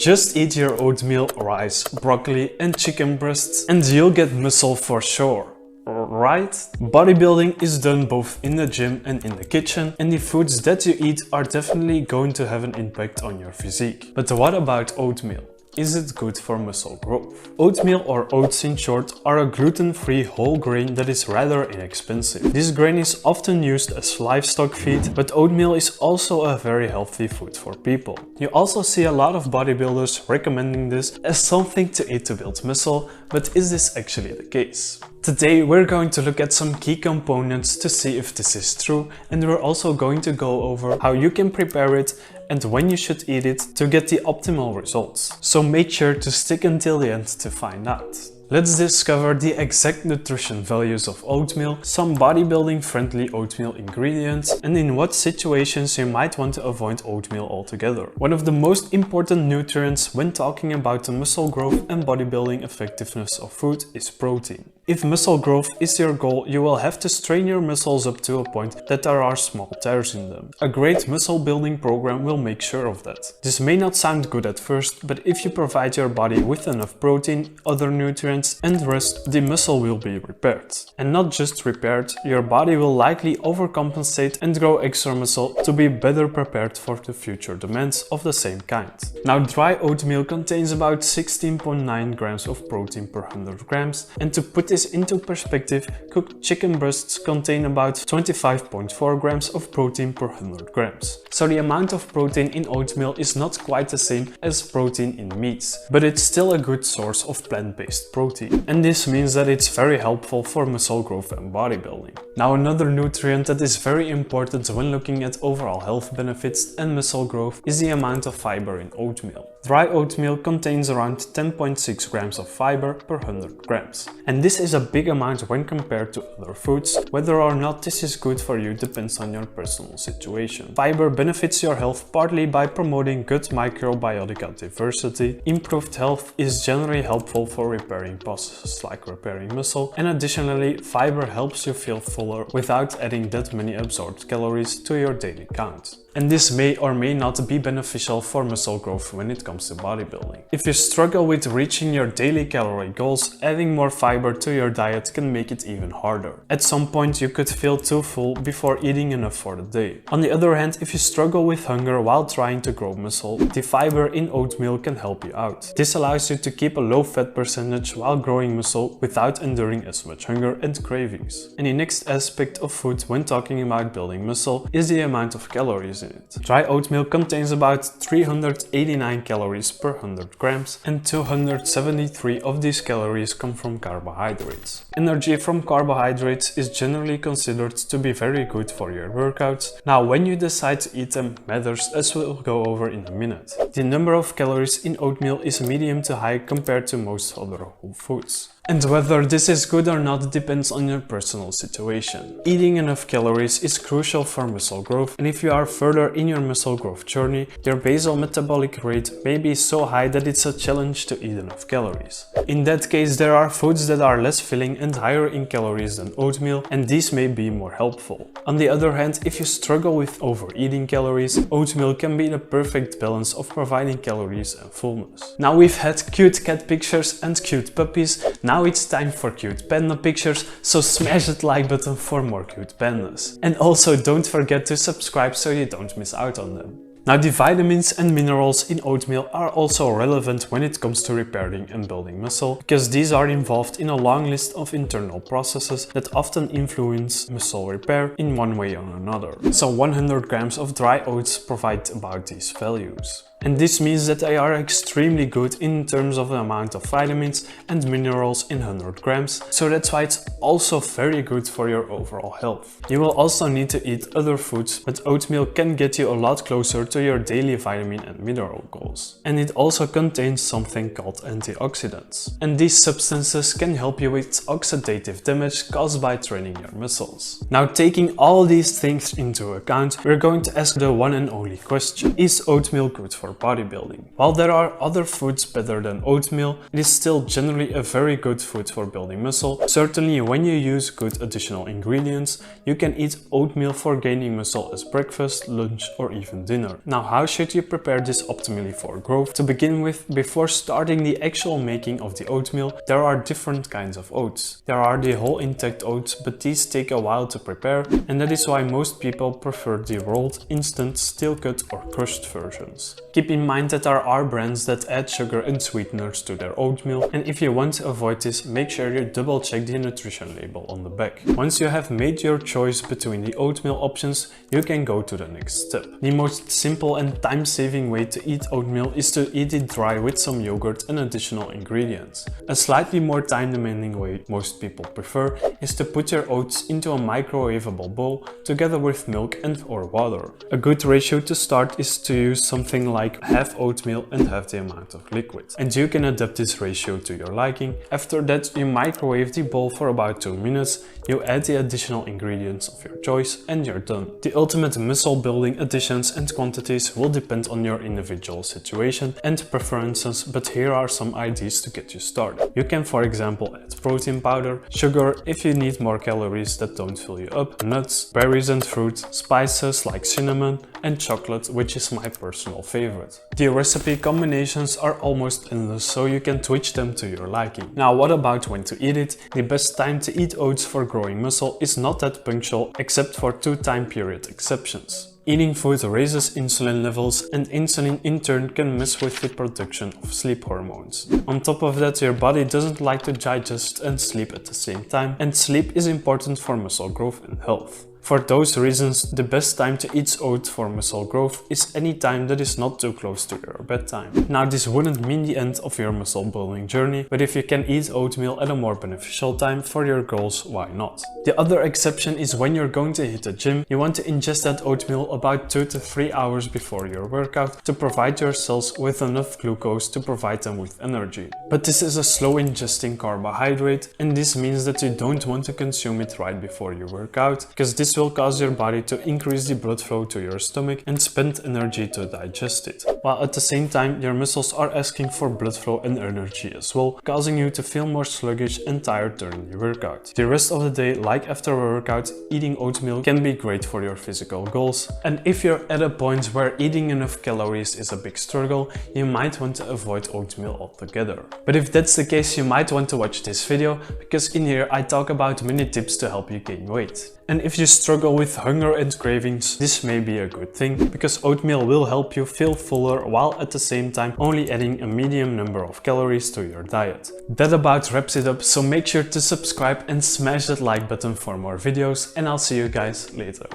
Just eat your oatmeal, rice, broccoli and chicken breasts and you'll get muscle for sure. Right? Bodybuilding is done both in the gym and in the kitchen, and the foods that you eat are definitely going to have an impact on your physique. But what about oatmeal? Is it good for muscle growth? Oatmeal, or oats in short, are a gluten-free whole grain that is rather inexpensive. This grain is often used as livestock feed, but oatmeal is also a very healthy food for people. You also see a lot of bodybuilders recommending this as something to eat to build muscle, but is this actually the case? Today we're going to look at some key components to see if this is true, and we're also going to go over how you can prepare it and when you should eat it to get the optimal results. So make sure to stick until the end to find out. Let's discover the exact nutrition values of oatmeal, some bodybuilding friendly oatmeal ingredients, and in what situations you might want to avoid oatmeal altogether. One of the most important nutrients when talking about the muscle growth and bodybuilding effectiveness of food is protein. If muscle growth is your goal, you will have to strain your muscles up to a point that there are small tears in them. A great muscle building program will make sure of that. This may not sound good at first, but if you provide your body with enough protein, other nutrients and rest, the muscle will be repaired. And not just repaired, your body will likely overcompensate and grow extra muscle to be better prepared for the future demands of the same kind. Now, dry oatmeal contains about 16.9 grams of protein per 100 grams, and to put this into perspective, cooked chicken breasts contain about 25.4 grams of protein per 100 grams. So the amount of protein in oatmeal is not quite the same as protein in meats, but it's still a good source of plant-based protein. And this means that it's very helpful for muscle growth and bodybuilding. Now, another nutrient that is very important when looking at overall health benefits and muscle growth is the amount of fiber in oatmeal. Dry oatmeal contains around 10.6 grams of fiber per 100 grams. And this is a big amount when compared to other foods. Whether or not this is good for you depends on your personal situation. Fiber benefits your health partly by promoting gut microbiota diversity. Improved health is generally helpful for repairing processes like repairing muscle, and additionally, fiber helps you feel fuller without adding that many absorbed calories to your daily count. And this may or may not be beneficial for muscle growth when it comes to bodybuilding. If you struggle with reaching your daily calorie goals, adding more fiber to your diet can make it even harder. At some point you could feel too full before eating enough for the day. On the other hand, if you struggle with hunger while trying to grow muscle, the fiber in oatmeal can help you out. This allows you to keep a low fat percentage while growing muscle without enduring as much hunger and cravings. And the next aspect of food when talking about building muscle is the amount of calories in it. Dry oatmeal contains about 389 calories per 100 grams, and 273 of these calories come from carbohydrates. Energy from carbohydrates is generally considered to be very good for your workouts. Now, when you decide to eat them matters, as we'll go over in a minute. The number of calories in oatmeal is medium to high compared to most other whole foods. And whether this is good or not depends on your personal situation. Eating enough calories is crucial for muscle growth, and if you are further in your muscle growth journey, your basal metabolic rate may be so high that it's a challenge to eat enough calories. In that case, there are foods that are less filling and higher in calories than oatmeal, and these may be more helpful. On the other hand, if you struggle with overeating calories, oatmeal can be the perfect balance of providing calories and fullness. Now, we've had cute cat pictures and cute puppies. Now it's time for cute panda pictures, so smash that like button for more cute pandas. And also don't forget to subscribe so you don't miss out on them. Now, the vitamins and minerals in oatmeal are also relevant when it comes to repairing and building muscle, because these are involved in a long list of internal processes that often influence muscle repair in one way or another. So 100 grams of dry oats provide about these values. And this means that they are extremely good in terms of the amount of vitamins and minerals in 100 grams, so that's why it's also very good for your overall health. You will also need to eat other foods, but oatmeal can get you a lot closer to your daily vitamin and mineral goals. And it also contains something called antioxidants. And these substances can help you with oxidative damage caused by training your muscles. Now, taking all these things into account, we're going to ask the one and only question: is oatmeal good for for bodybuilding. While there are other foods better than oatmeal, it is still generally a very good food for building muscle. Certainly when you use good additional ingredients, you can eat oatmeal for gaining muscle as breakfast, lunch or even dinner. Now how should you prepare this optimally for growth? To begin with, before starting the actual making of the oatmeal, there are different kinds of oats. There are the whole intact oats, but these take a while to prepare, and that is why most people prefer the rolled, instant, steel cut or crushed versions. Keep in mind that there are brands that add sugar and sweeteners to their oatmeal, and if you want to avoid this, make sure you double check the nutrition label on the back. Once you have made your choice between the oatmeal options, you can go to the next step. The most simple and time-saving way to eat oatmeal is to eat it dry with some yogurt and additional ingredients. A slightly more time-demanding way most people prefer is to put your oats into a microwavable bowl together with milk and or water. A good ratio to start is to use something like half oatmeal and half the amount of liquid. And you can adapt this ratio to your liking. After that, you microwave the bowl for about 2 minutes, you add the additional ingredients of your choice and you're done. The ultimate muscle building additions and quantities will depend on your individual situation and preferences, but here are some ideas to get you started. You can for example add protein powder, sugar if you need more calories that don't fill you up, nuts, berries and fruit, spices like cinnamon, and chocolate, which is my personal favorite. The recipe combinations are almost endless, so you can switch them to your liking. Now what about when to eat it? The best time to eat oats for growing muscle is not that punctual, except for 2 time period exceptions. Eating food raises insulin levels, and insulin in turn can mess with the production of sleep hormones. On top of that, your body doesn't like to digest and sleep at the same time, and sleep is important for muscle growth and health. For those reasons, the best time to eat oats for muscle growth is any time that is not too close to your bedtime. Now this wouldn't mean the end of your muscle building journey, but if you can eat oatmeal at a more beneficial time for your goals, why not? The other exception is when you're going to hit the gym, you want to ingest that oatmeal about 2 to 3 hours before your workout to provide your cells with enough glucose to provide them with energy. But this is a slow ingesting carbohydrate, and this means that you don't want to consume it right before you work out, because this will cause your body to increase the blood flow to your stomach and spend energy to digest it, while at the same time your muscles are asking for blood flow and energy as well, causing you to feel more sluggish and tired during the workout. The rest of the day, like after a workout, eating oatmeal can be great for your physical goals, and if you're at a point where eating enough calories is a big struggle, you might want to avoid oatmeal altogether. But if that's the case, you might want to watch this video, because in here I talk about many tips to help you gain weight. And if you struggle with hunger and cravings, this may be a good thing, because oatmeal will help you feel fuller while at the same time only adding a medium number of calories to your diet. That about wraps it up, so make sure to subscribe and smash that like button for more videos, and I'll see you guys later.